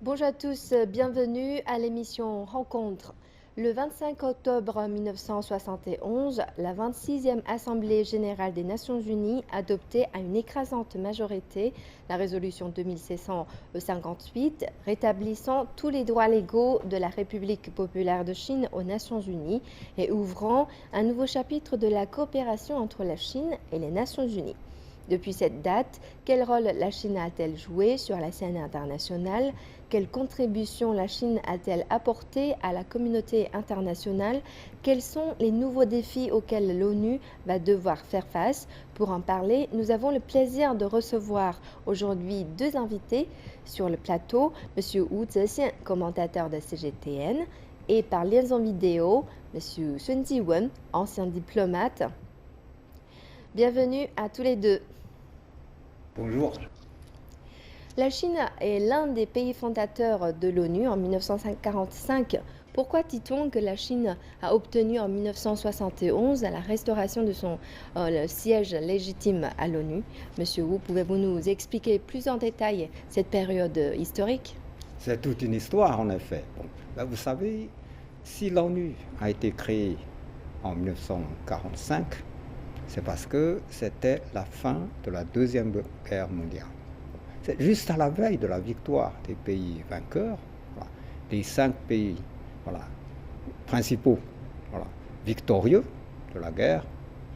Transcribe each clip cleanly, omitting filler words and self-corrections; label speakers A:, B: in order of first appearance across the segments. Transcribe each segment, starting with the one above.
A: Bonjour à tous, bienvenue à l'émission Rencontre. Le 25 octobre 1971, la 26e Assemblée générale des Nations unies adoptait à une écrasante majorité la résolution 2658 rétablissant tous les droits légaux de la République populaire de Chine aux Nations unies et ouvrant un nouveau chapitre de la coopération entre la Chine et les Nations unies. Depuis cette date, quel rôle la Chine a-t-elle joué sur la scène internationale? Quelle contribution la Chine a-t-elle apporté à la communauté internationale? Quels sont les nouveaux défis auxquels l'ONU va devoir faire face? Pour en parler, nous avons le plaisir de recevoir aujourd'hui deux invités sur le plateau. Monsieur Wu Zexian, commentateur de CGTN, et par liaison vidéo, Monsieur Sun Jiwen, ancien diplomate. Bienvenue à tous les deux.
B: Bonjour.
A: La Chine est l'un des pays fondateurs de l'ONU en 1945. Pourquoi dit-on que la Chine a obtenu en 1971 la restauration de son le siège légitime à l'ONU? Monsieur Wu, pouvez-vous nous expliquer plus en détail cette période historique?
B: C'est toute une histoire en effet. Vous savez, si l'ONU a été créée en 1945, c'est parce que c'était la fin de la Deuxième Guerre mondiale. C'est juste à la veille de la victoire des pays vainqueurs, des 5 pays principaux victorieux de la guerre,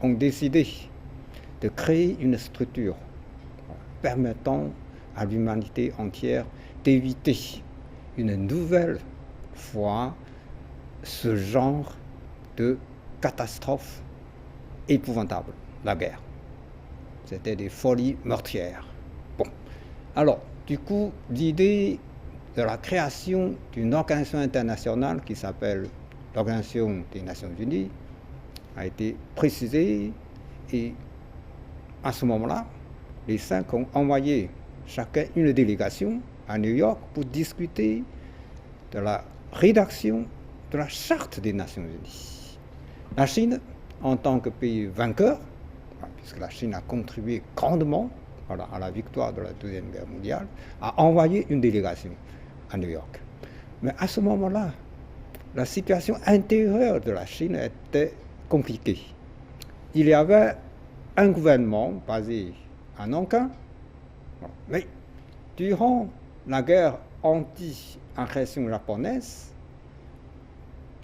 B: ont décidé de créer une structure permettant à l'humanité entière d'éviter une nouvelle fois ce genre de catastrophe épouvantable, la guerre. C'était des folies meurtrières. Alors, du coup, l'idée de la création d'une organisation internationale qui s'appelle l'Organisation des Nations Unies a été précisée et à ce moment-là, les 5 ont envoyé chacun une délégation à New York pour discuter de la rédaction de la Charte des Nations Unies. La Chine, en tant que pays vainqueur, puisque la Chine a contribué grandement à la victoire de la Deuxième Guerre mondiale, a envoyé une délégation à New York. Mais à ce moment-là, la situation intérieure de la Chine était compliquée. Il y avait un gouvernement basé à Nankin, mais durant la guerre anti-agression japonaise,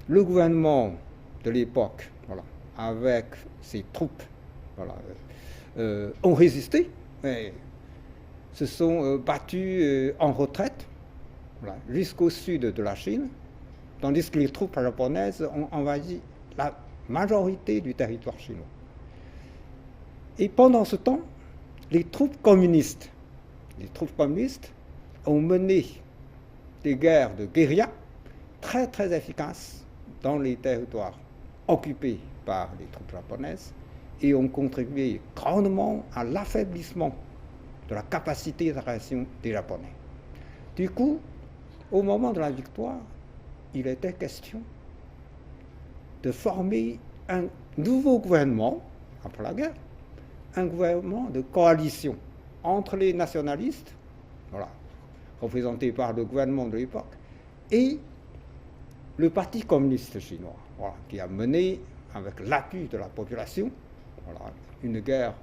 B: le gouvernement de l'époque, avec ses troupes, ont résisté, mais se sont battus en retraite jusqu'au sud de la Chine, tandis que les troupes japonaises ont envahi la majorité du territoire chinois. Et pendant ce temps, les troupes communistes ont mené des guerres de guérilla très très efficaces dans les territoires occupés par les troupes japonaises et ont contribué grandement à l'affaiblissement de la capacité de réaction des Japonais. Du coup, au moment de la victoire, il était question de former un nouveau gouvernement, après la guerre, un gouvernement de coalition entre les nationalistes, représentés par le gouvernement de l'époque, et le Parti communiste chinois, qui a mené, avec l'appui de la population, une guerre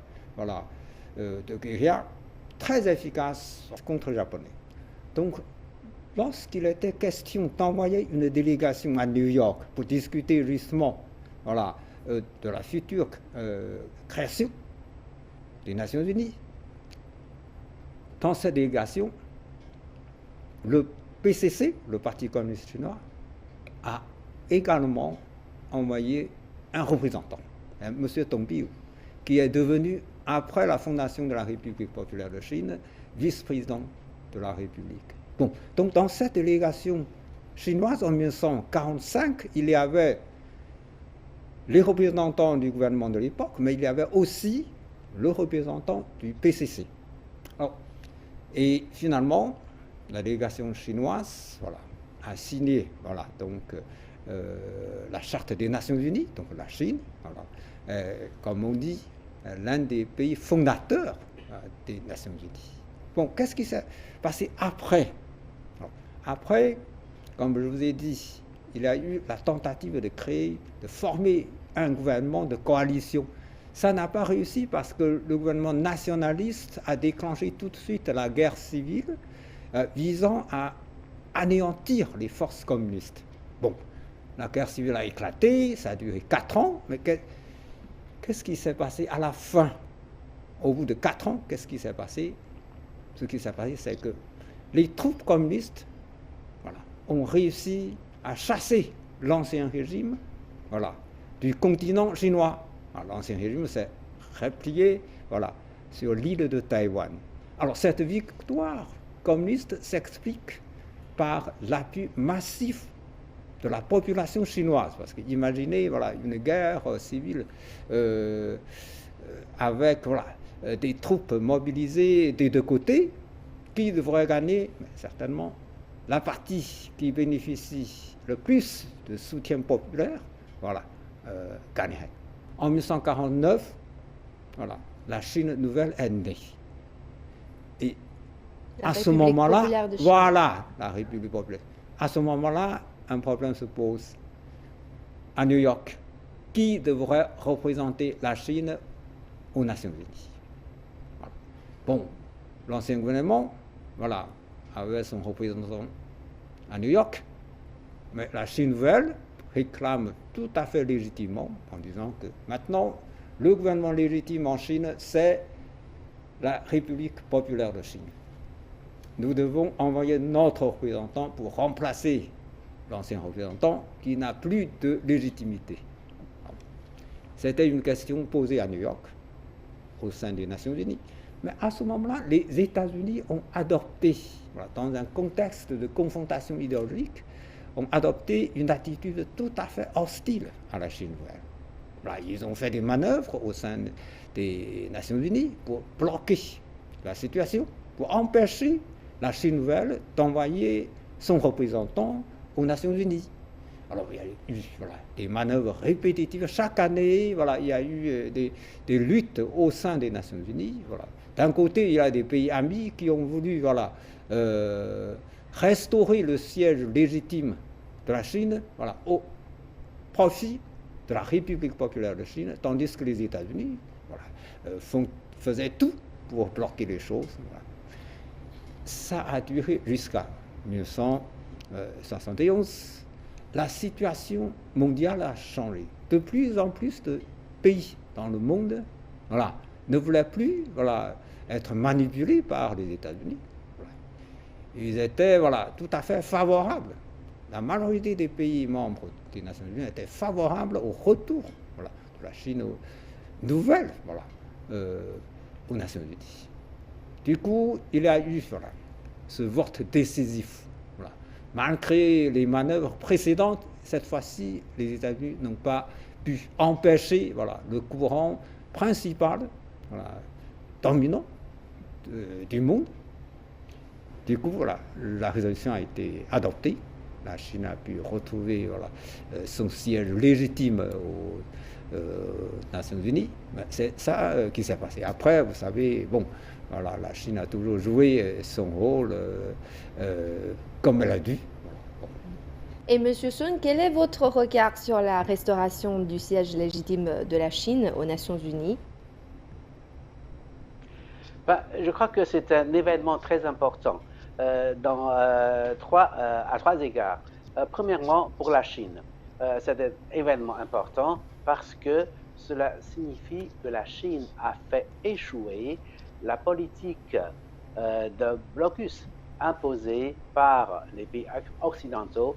B: de guérilla très efficace contre les Japonais. Donc, lorsqu'il était question d'envoyer une délégation à New York pour discuter justement de la future création des Nations Unies, dans cette délégation, le PCC, le Parti communiste chinois, a également envoyé un représentant, M. Deng Biu, qui est devenu, après la fondation de la République populaire de Chine, vice-président de la République. Donc dans cette délégation chinoise en 1945, il y avait les représentants du gouvernement de l'époque, mais il y avait aussi le représentant du PCC. Et finalement, la délégation chinoise a signé la Charte des Nations Unies, donc la Chine, comme on dit, l'un des pays fondateurs des Nations Unies. Bon, qu'est-ce qui s'est passé après? Après, comme je vous ai dit, il y a eu la tentative de former un gouvernement de coalition. Ça n'a pas réussi parce que le gouvernement nationaliste a déclenché tout de suite la guerre civile visant à anéantir les forces communistes. Bon, la guerre civile a éclaté, ça a duré 4 ans, mais qu'est-ce qui s'est passé à la fin? Au bout de 4 ans, qu'est-ce qui s'est passé? Ce qui s'est passé, c'est que les troupes communistes ont réussi à chasser l'ancien régime du continent chinois. L'ancien régime s'est replié sur l'île de Taïwan. Alors cette victoire communiste s'explique par l'appui massif de la population chinoise. Parce que imaginez une guerre civile avec des troupes mobilisées des deux côtés, qui devrait gagner? Certainement la partie qui bénéficie le plus de soutien populaire, gagnerait. En 1949, la Chine nouvelle est née. Et à ce moment-là, la République populaire. À ce moment-là, un problème se pose à New York. Qui devrait représenter la Chine aux Nations Unies? Bon, l'ancien gouvernement, avait son représentant à New York, mais la Chine nouvelle réclame tout à fait légitimement en disant que maintenant, le gouvernement légitime en Chine, c'est la République populaire de Chine. Nous devons envoyer notre représentant pour remplacer l'ancien représentant qui n'a plus de légitimité. C'était une question posée à New York, au sein des Nations Unies. Mais à ce moment-là, les États-Unis ont adopté, dans un contexte de confrontation idéologique, ont adopté une attitude tout à fait hostile à la Chine nouvelle. Ils ont fait des manœuvres au sein des Nations Unies pour bloquer la situation, pour empêcher la Chine nouvelle d'envoyer son représentant aux Nations Unies. Alors il y a eu des manœuvres répétitives. Chaque année, il y a eu des luttes au sein des Nations Unies. D'un côté, il y a des pays amis qui ont voulu restaurer le siège légitime de la Chine au profit de la République populaire de Chine, tandis que les États-Unis faisaient tout pour bloquer les choses. Ça a duré jusqu'à 1971. La situation mondiale a changé. De plus en plus de pays dans le monde ne voulaient plus être manipulés par les États-Unis. Ils étaient tout à fait favorables. La majorité des pays membres des Nations Unies étaient favorables au retour de la Chine nouvelle aux Nations Unies. Du coup, il y a eu ce vote décisif. Malgré les manœuvres précédentes, cette fois-ci, les États-Unis n'ont pas pu empêcher le courant principal, dominant du monde. Du coup, la résolution a été adoptée. La Chine a pu retrouver son siège légitime aux Nations Unies. C'est ça qui s'est passé. Après, vous savez, la Chine a toujours joué son rôle comme elle a dû.
A: Et M. Sun, quel est votre regard sur la restauration du siège légitime de la Chine aux Nations Unies?
C: Je crois que c'est un événement très important à trois égards. Premièrement, pour la Chine, c'est un événement important parce que cela signifie que la Chine a fait échouer la politique de blocus imposée par les pays occidentaux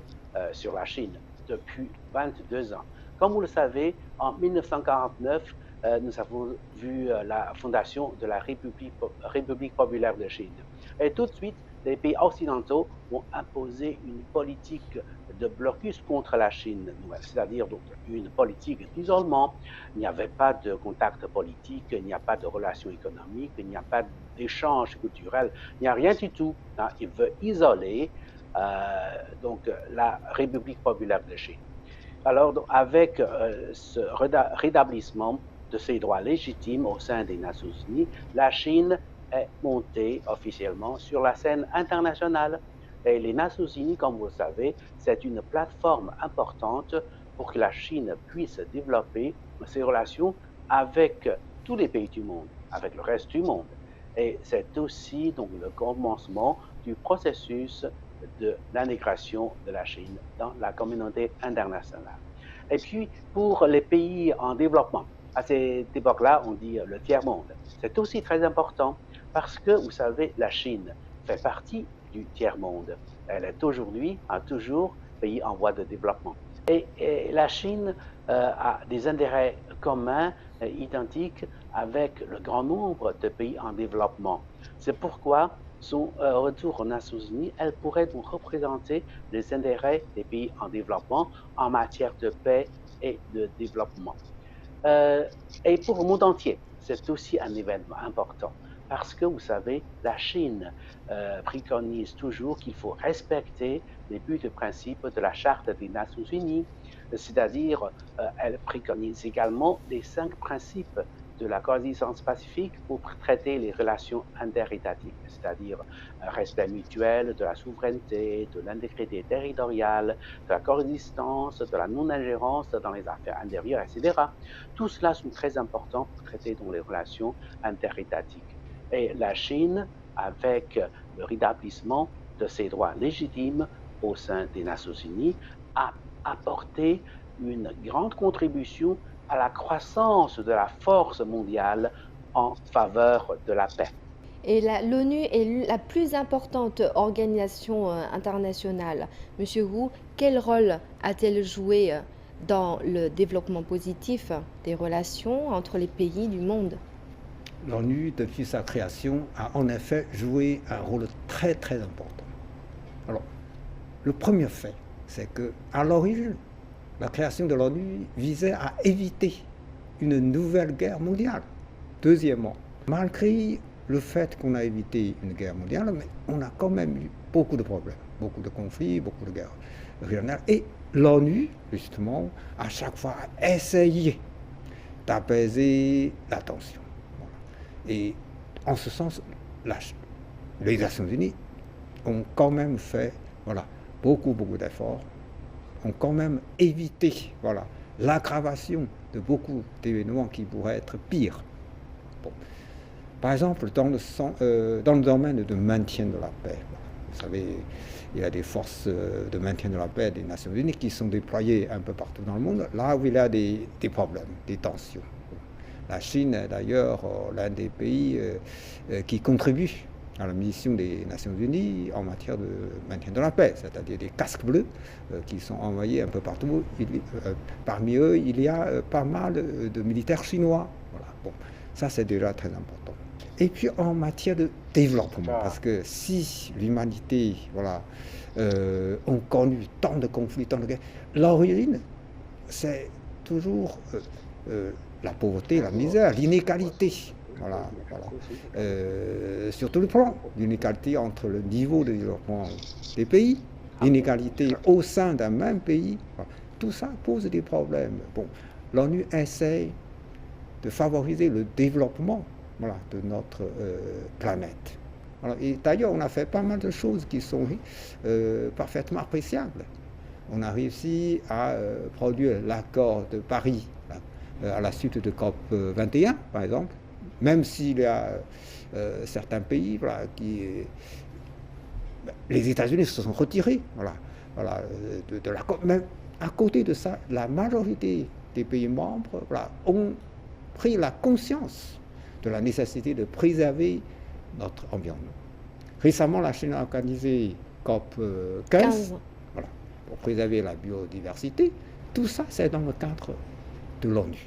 C: sur la Chine depuis 22 ans. Comme vous le savez, en 1949, nous avons vu la fondation de la République populaire de Chine. Et tout de suite, les pays occidentaux ont imposé une politique de blocus contre la Chine nouvelle, c'est-à-dire une politique d'isolement. Il n'y avait pas de contact politique, il n'y a pas de relations économiques, il n'y a pas d'échange culturel, il n'y a rien du tout. Il veut isoler la République populaire de Chine. Alors, avec ce rétablissement de ses droits légitimes au sein des Nations Unies, la Chine est montée officiellement sur la scène internationale. Et les Nations Unies, comme vous le savez, c'est une plateforme importante pour que la Chine puisse développer ses relations avec tous les pays du monde, avec le reste du monde. Et c'est aussi donc le commencement du processus de l'intégration de la Chine dans la communauté internationale. Et puis, pour les pays en développement, à cette époque-là, on dit le tiers-monde. C'est aussi très important parce que, vous savez, la Chine fait partie du tiers-monde. Elle est aujourd'hui, toujours, pays en voie de développement. Et la Chine a des intérêts communs, identiques avec le grand nombre de pays en développement. C'est pourquoi son retour aux Nations Unies, elle pourrait donc représenter les intérêts des pays en développement en matière de paix et de développement. Et pour le monde entier, c'est aussi un événement important parce que, vous savez, la Chine préconise toujours qu'il faut respecter les buts et principes de la Charte des Nations Unies, c'est-à-dire elle préconise également les 5 principes de la coexistence pacifique pour traiter les relations interétatiques, c'est-à-dire respect mutuel de la souveraineté, de l'intégrité territoriale, de la coexistence, de la non-ingérence dans les affaires intérieures, etc. Tout cela sont très importants pour traiter donc les relations interétatiques. Et la Chine, avec le rétablissement de ses droits légitimes au sein des Nations Unies, a apporté une grande contribution à la croissance de la force mondiale en faveur de la paix.
A: Et l'ONU est la plus importante organisation internationale. Monsieur Wu, quel rôle a-t-elle joué dans le développement positif des relations entre les pays du monde?
B: L'ONU, depuis sa création, a en effet joué un rôle très très important. Alors, le premier fait, c'est qu'à l'origine, la création de l'ONU visait à éviter une nouvelle guerre mondiale. Deuxièmement, malgré le fait qu'on a évité une guerre mondiale, mais on a quand même eu beaucoup de problèmes, beaucoup de conflits, beaucoup de guerres régionales. Et l'ONU, justement, à chaque fois a essayé d'apaiser la tension. Voilà. Et en ce sens, les Nations Unies ont quand même fait beaucoup d'efforts, ont quand même évité l'aggravation de beaucoup d'événements qui pourraient être pires. Bon. Par exemple, dans le domaine de maintien de la paix, vous savez, il y a des forces de maintien de la paix des Nations Unies qui sont déployées un peu partout dans le monde, là où il y a des problèmes, des tensions. La Chine est d'ailleurs l'un des pays qui contribue à la mission des Nations Unies en matière de maintien de la paix, c'est-à-dire des casques bleus qui sont envoyés un peu partout. Parmi eux, il y a pas mal de militaires chinois. Voilà. Bon, ça, c'est déjà très important. Et puis en matière de développement, parce que si l'humanité ont connu tant de conflits, tant de guerres, l'origine, c'est toujours la pauvreté, la misère, l'inégalité. Sur tout le plan, l'inégalité entre le niveau de développement des pays, l'inégalité au sein d'un même pays, tout ça pose des problèmes. Bon, l'ONU essaie de favoriser le développement de notre planète. Et d'ailleurs, on a fait pas mal de choses qui sont parfaitement appréciables. On a réussi à produire l'accord de Paris à la suite de COP 21, par exemple, même s'il y a certains pays les États-Unis se sont retirés de la COP. Mais à côté de ça, la majorité des pays membres ont pris la conscience de la nécessité de préserver notre environnement. Récemment, la Chine a organisé COP 15 pour préserver la biodiversité. Tout ça, c'est dans le cadre de l'ONU.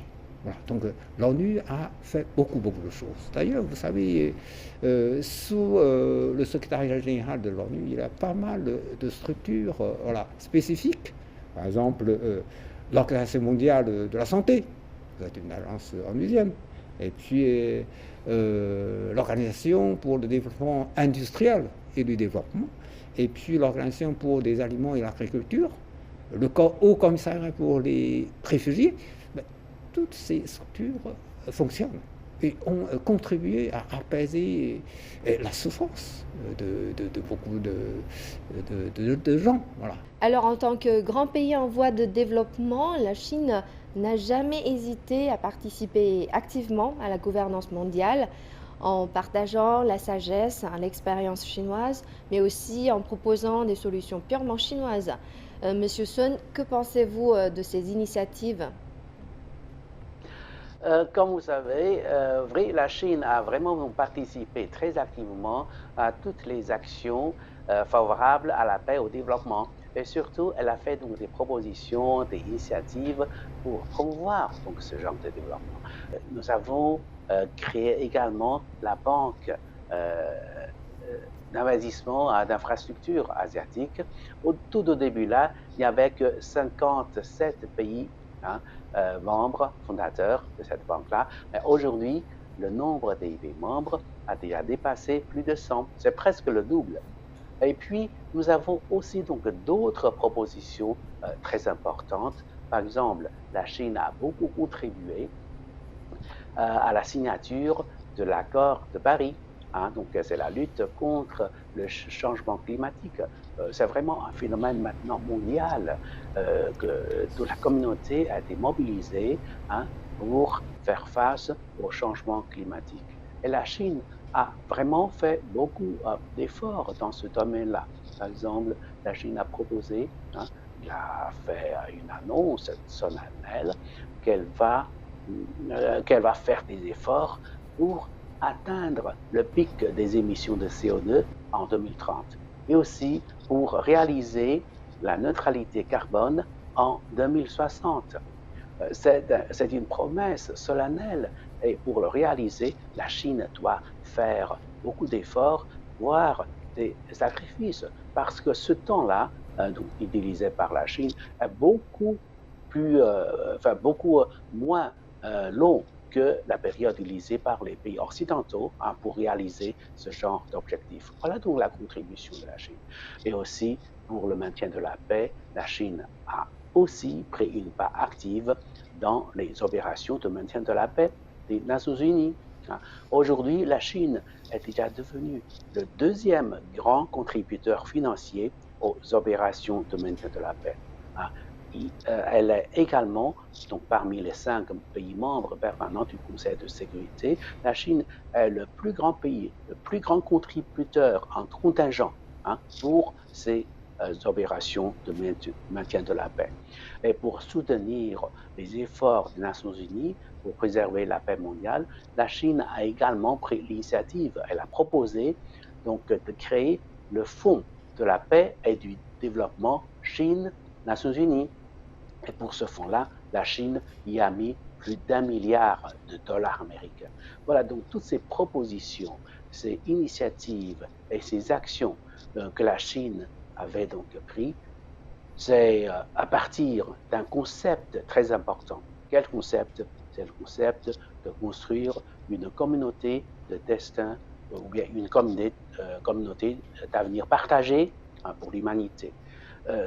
B: Voilà. Donc l'ONU a fait beaucoup de choses. D'ailleurs, vous savez, sous le secrétariat général de l'ONU, il y a pas mal de structures spécifiques. Par exemple, l'Organisation mondiale de la santé, c'est une agence onusienne. Et puis l'Organisation pour le développement industriel et du développement. Et puis l'Organisation pour les aliments et l'agriculture, le Haut Commissariat pour les réfugiés. Toutes ces structures fonctionnent. et ont contribué à apaiser la souffrance de beaucoup de gens. Voilà.
A: Alors, en tant que grand pays en voie de développement, la Chine n'a jamais hésité à participer activement à la gouvernance mondiale en partageant la sagesse, l'expérience chinoise, mais aussi en proposant des solutions purement chinoises. Monsieur Sun, que pensez-vous de ces initiatives?
C: Comme vous savez, la Chine a vraiment participé très activement à toutes les actions favorables à la paix et au développement. Et surtout, elle a fait donc des propositions, des initiatives pour promouvoir donc ce genre de développement. Nous avons créé également la banque d'investissement d'infrastructures asiatiques. Tout au début là, il n'y avait que 57 pays, hein, membres fondateurs de cette banque-là. Mais aujourd'hui, le nombre des membres a déjà dépassé plus de 100. C'est presque le double. Et puis, nous avons aussi donc d'autres propositions très importantes. Par exemple, la Chine a beaucoup contribué à la signature de l'accord de Paris. Hein, donc, c'est la lutte contre le changement climatique. C'est vraiment un phénomène maintenant mondial que toute la communauté a été mobilisée, hein, pour faire face au changement climatique. Et la Chine a vraiment fait beaucoup d'efforts dans ce domaine-là. Par exemple, la Chine a proposé, hein, il a fait une annonce solennelle qu'elle va faire des efforts pour atteindre le pic des émissions de CO2 en 2030 et aussi pour réaliser la neutralité carbone en 2060. C'est une promesse solennelle et pour le réaliser, la Chine doit faire beaucoup d'efforts, voire des sacrifices, parce que ce temps-là, utilisé par la Chine, est beaucoup moins long que la période utilisée par les pays occidentaux, hein, pour réaliser ce genre d'objectifs. Voilà donc la contribution de la Chine. Et aussi, pour le maintien de la paix, la Chine a aussi pris une part active dans les opérations de maintien de la paix des Nations Unies. Aujourd'hui, la Chine est déjà devenue le deuxième grand contributeur financier aux opérations de maintien de la paix. Elle est également, donc parmi les 5 pays membres permanents du Conseil de sécurité, la Chine est le plus grand pays, le plus grand contributeur en contingent, hein, pour ces opérations de maintien de la paix. Et pour soutenir les efforts des Nations Unies pour préserver la paix mondiale, la Chine a également pris l'initiative, elle a proposé donc de créer le Fonds de la paix et du développement Chine-Nations Unies. Et pour ce fonds-là, la Chine y a mis plus d'1 milliard de dollars américains. Voilà, donc toutes ces propositions, ces initiatives et ces actions que la Chine avait donc pris, c'est à partir d'un concept très important. Quel concept? C'est le concept de construire une communauté de destin ou bien une communauté d'avenir partagé, hein, pour l'humanité.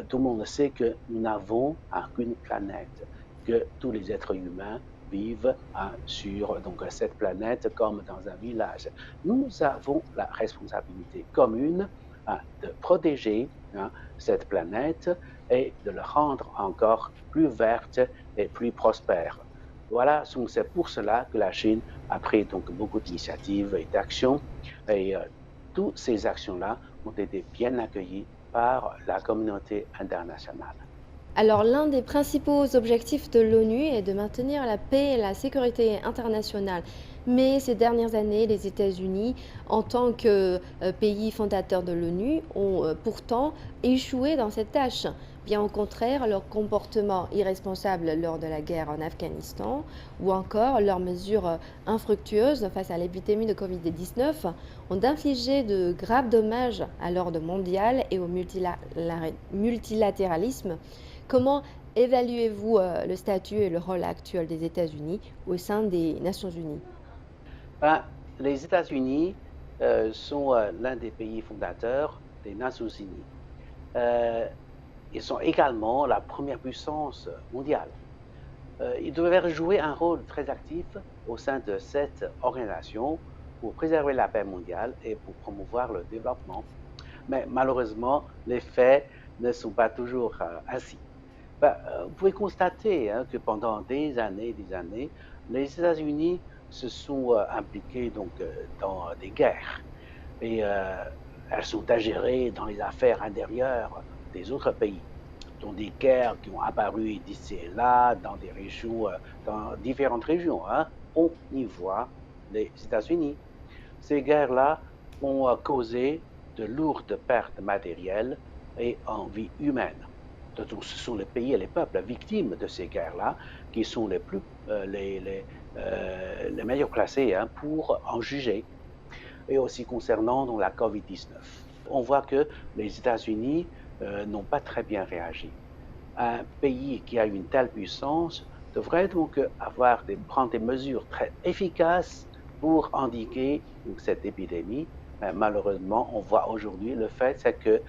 C: Tout le monde sait que nous n'avons qu'une planète, que tous les êtres humains vivent, hein, sur donc, cette planète comme dans un village. Nous avons la responsabilité commune, hein, de protéger, hein, cette planète et de la rendre encore plus verte et plus prospère. Voilà, donc c'est pour cela que la Chine a pris donc beaucoup d'initiatives et d'actions, et toutes ces actions-là ont été bien accueillies par la communauté internationale.
A: Alors, l'un des principaux objectifs de l'ONU est de maintenir la paix et la sécurité internationale. Mais ces dernières années, les États-Unis, en tant que pays fondateur de l'ONU, ont pourtant échoué dans cette tâche. Bien au contraire, leur comportement irresponsable lors de la guerre en Afghanistan ou encore leurs mesures infructueuses face à l'épidémie de Covid-19 ont infligé de graves dommages à l'ordre mondial et au multilatéralisme. Comment évaluez-vous le statut et le rôle actuel des États-Unis au sein des Nations Unies?
C: Ben, les États-Unis sont l'un des pays fondateurs des Nations Unies. Ils sont également la première puissance mondiale. ils devraient jouer un rôle très actif au sein de cette organisation pour préserver la paix mondiale et pour promouvoir le développement. Mais malheureusement, les faits ne sont pas toujours ainsi. Vous pouvez constater que pendant des années, les États-Unis se sont impliqués dans des guerres et elles sont ingérées dans les affaires intérieures des autres pays, dans des guerres qui ont apparu d'ici et là, dans des régions, dans différentes régions. On y voit les États-Unis. Ces guerres-là ont causé de lourdes pertes matérielles et en vie humaine. Donc, ce sont les pays et les peuples victimes de ces guerres-là qui sont les meilleurs placés pour en juger. Et aussi concernant la COVID-19. On voit que les États-Unis n'ont pas très bien réagi. Un pays qui a une telle puissance devrait donc prendre des mesures très efficaces pour endiguer cette épidémie. Mais malheureusement, on voit aujourd'hui le fait c'est que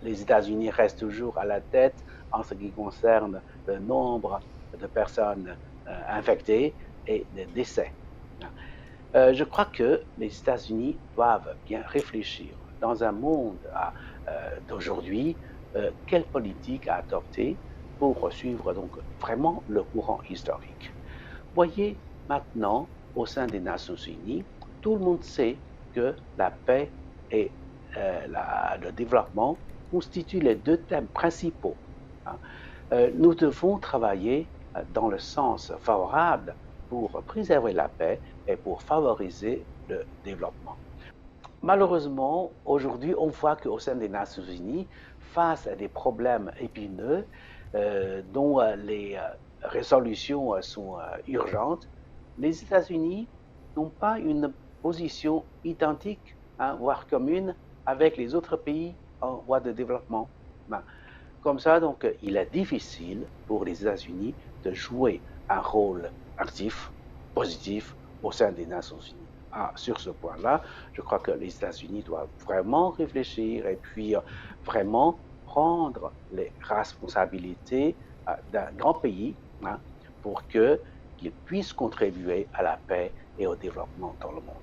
C: les États-Unis restent toujours à la tête en ce qui concerne le nombre de personnes infectées et de décès. Je crois que les États-Unis doivent bien réfléchir dans un monde d'aujourd'hui, quelle politique adopter pour suivre donc vraiment le courant historique. Voyez maintenant au sein des Nations Unies, tout le monde sait que la paix et le développement constituent les deux thèmes principaux. Nous devons travailler dans le sens favorable pour préserver la paix et pour favoriser le développement. Malheureusement, aujourd'hui, on voit qu'au sein des Nations Unies, face à des problèmes épineux dont les résolutions sont urgentes, les États-Unis n'ont pas une position identique, voire commune, avec les autres pays en voie de développement. Comme ça, donc, il est difficile pour les États-Unis de jouer un rôle actif, positif au sein des Nations Unies. Sur ce point-là, je crois que les États-Unis doivent vraiment réfléchir et puis vraiment prendre les responsabilités d'un grand pays pour qu'ils puissent contribuer à la paix et au développement dans le monde.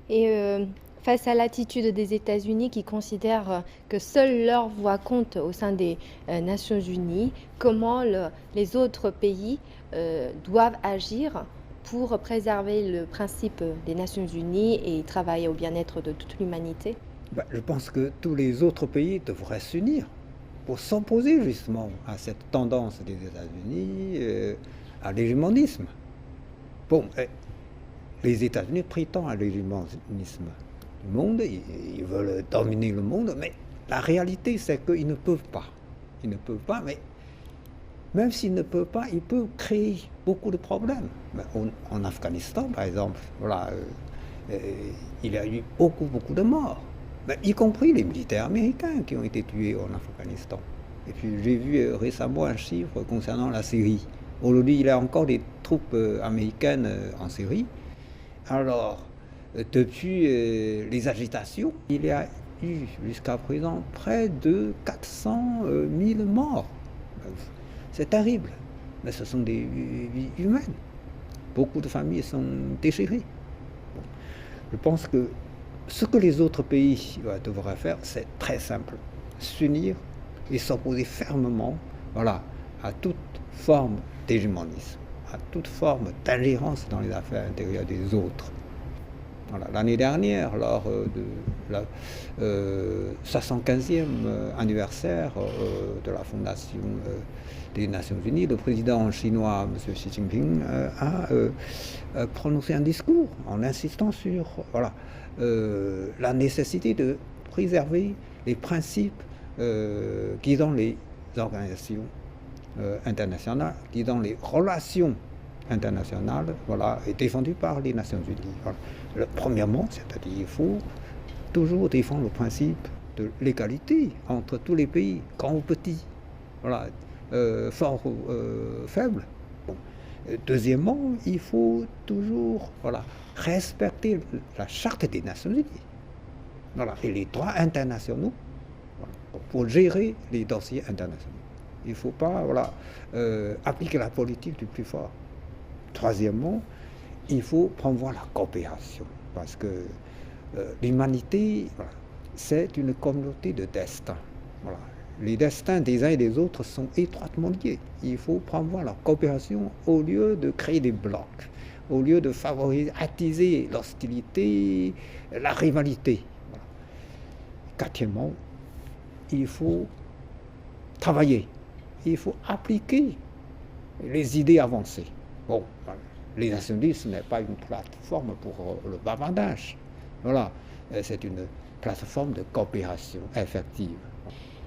A: Et face à l'attitude des États-Unis qui considèrent que seule leur voix compte au sein des Nations Unies, comment les autres pays doivent agir pour préserver le principe des Nations Unies et travailler au bien-être de toute l'humanité?
B: Je pense que tous les autres pays devraient s'unir pour s'opposer justement à cette tendance des États-Unis à l'hégémonisme. Bon, les États-Unis prétendent à l'hégémonisme du monde, ils veulent dominer le monde, mais la réalité c'est qu'ils ne peuvent pas. Ils ne peuvent pas, mais même s'ils ne peuvent pas, ils peuvent créer beaucoup de problèmes. En Afghanistan, par exemple, voilà, il y a eu beaucoup de morts, y compris les militaires américains qui ont été tués en Afghanistan. Et puis j'ai vu récemment un chiffre concernant la Syrie. Aujourd'hui, il y a encore des troupes américaines en Syrie. Alors, depuis les agitations, il y a eu jusqu'à présent près de 400 000 morts. C'est terrible, mais ce sont des vies humaines. Beaucoup de familles sont déchirées. Bon. Je pense que ce que les autres pays devraient faire, c'est très simple. S'unir et s'opposer fermement à toute forme d'hégémonisme, à toute forme d'ingérence dans les affaires intérieures des autres. L'année dernière, lors de la 75e anniversaire de la fondation des Nations Unies, le président chinois, M. Xi Jinping, a prononcé un discours en insistant sur la nécessité de préserver les principes guidant les organisations internationales, guidant les relations internationales, et défendues par les Nations Unies. Premièrement, c'est-à-dire qu'il faut toujours défendre le principe de l'égalité entre tous les pays, grands ou petits, forts ou faibles. Bon. Deuxièmement, il faut toujours respecter la charte des Nations Unies et les droits internationaux pour gérer les dossiers internationaux. Il ne faut pas appliquer la politique du plus fort. Troisièmement, il faut promouvoir la coopération, parce que l'humanité, c'est une communauté de destins. Voilà. Les destins des uns et des autres sont étroitement liés. Il faut promouvoir la coopération au lieu de créer des blocs, au lieu de favoriser, attiser l'hostilité, la rivalité. Voilà. Quatrièmement, il faut travailler, il faut appliquer les idées avancées. Bon, les Nations Unies, ce n'est pas une plateforme pour le bavardage. Voilà, c'est une plateforme de coopération effective.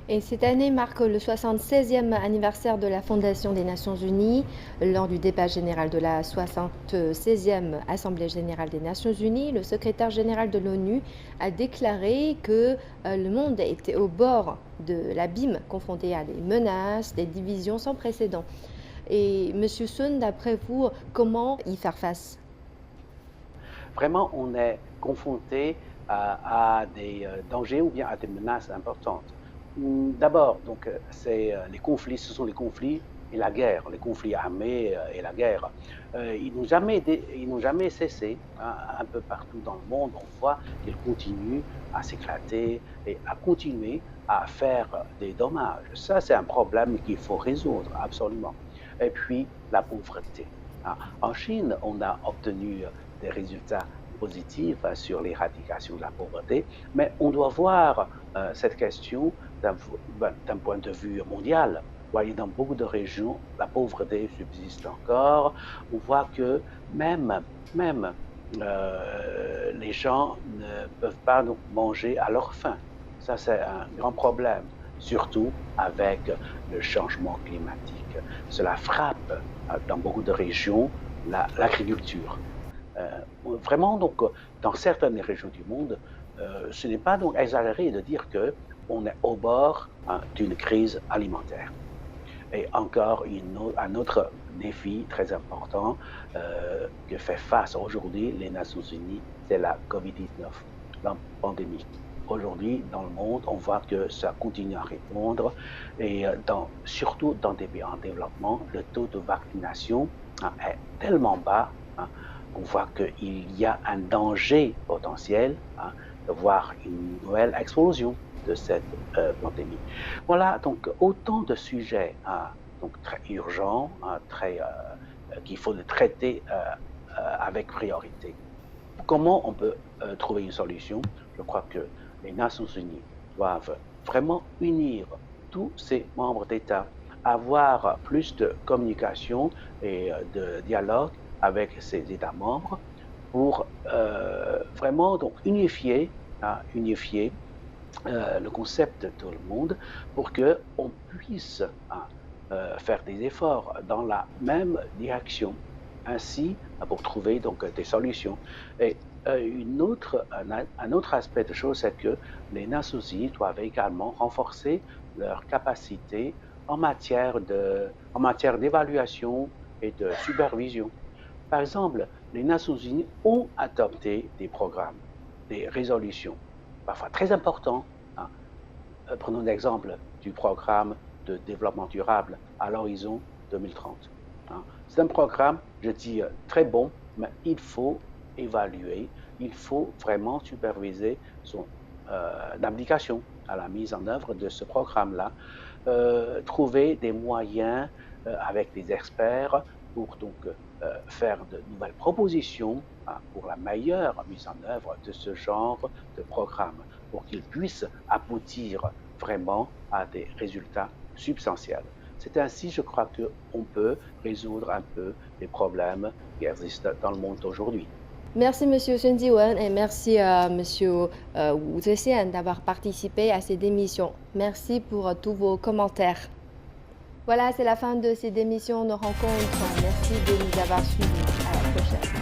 A: Et cette année marque le 76e anniversaire de la Fondation des Nations Unies. Lors du débat général de la 76e Assemblée générale des Nations Unies, le secrétaire général de l'ONU a déclaré que le monde était au bord de l'abîme, confronté à des menaces, des divisions sans précédent. Et M. Sun, d'après vous, comment y faire face?
C: Vraiment, on est confronté à des dangers ou bien à des menaces importantes. D'abord, donc, les conflits, ce sont les conflits et la guerre, les conflits armés et la guerre. Ils n'ont jamais cessé, hein, un peu partout dans le monde. On voit qu'ils continuent à s'éclater et à continuer à faire des dommages. Ça, c'est un problème qu'il faut résoudre, absolument. Et puis, la pauvreté. En Chine, on a obtenu des résultats positifs sur l'éradication de la pauvreté, mais on doit voir cette question d'un point de vue mondial. Vous voyez, dans beaucoup de régions, la pauvreté subsiste encore. On voit que même les gens ne peuvent pas donc manger à leur faim. Ça, c'est un grand problème, surtout avec le changement climatique. Cela frappe dans beaucoup de régions l'agriculture. Vraiment, donc, dans certaines régions du monde, ce n'est pas donc exagéré de dire qu'on est au bord d'une crise alimentaire. Et encore un autre défi très important que fait face aujourd'hui les Nations Unies, c'est la COVID-19, la pandémie. Aujourd'hui, dans le monde, on voit que ça continue à répondre et surtout dans des pays en développement, le taux de vaccination est tellement bas qu'on voit qu'il y a un danger potentiel de voir une nouvelle explosion de cette pandémie. Voilà donc autant de sujets donc très urgents, qu'il faut traiter avec priorité. Comment on peut trouver une solution? Je crois que les Nations Unies doivent vraiment unir tous ces membres d'État, avoir plus de communication et de dialogue avec ces États membres pour vraiment donc unifier le concept de tout le monde pour qu'on puisse faire des efforts dans la même direction, ainsi pour trouver donc des solutions. Et un autre aspect de choses, c'est que les Nations Unies doivent également renforcer leur capacité en matière d'évaluation et de supervision. Par exemple, les Nations Unies ont adopté des programmes, des résolutions, parfois très importants. Prenons l'exemple du programme de développement durable à l'horizon 2030. C'est un programme, je dis, très bon, mais il faut évaluer, il faut vraiment superviser son application à la mise en œuvre de ce programme-là, trouver des moyens avec des experts pour donc faire de nouvelles propositions pour la meilleure mise en œuvre de ce genre de programme, pour qu'ils puissent aboutir vraiment à des résultats substantiels. C'est ainsi, je crois, qu'on peut résoudre un peu les problèmes qui existent dans le monde aujourd'hui.
A: Merci M. Sun Ji-won et merci M. Wu Zhe-xian d'avoir participé à cette émission. Merci pour tous vos commentaires. Voilà, c'est la fin de cette émission Nos rencontres. Merci de nous avoir suivis. À la prochaine.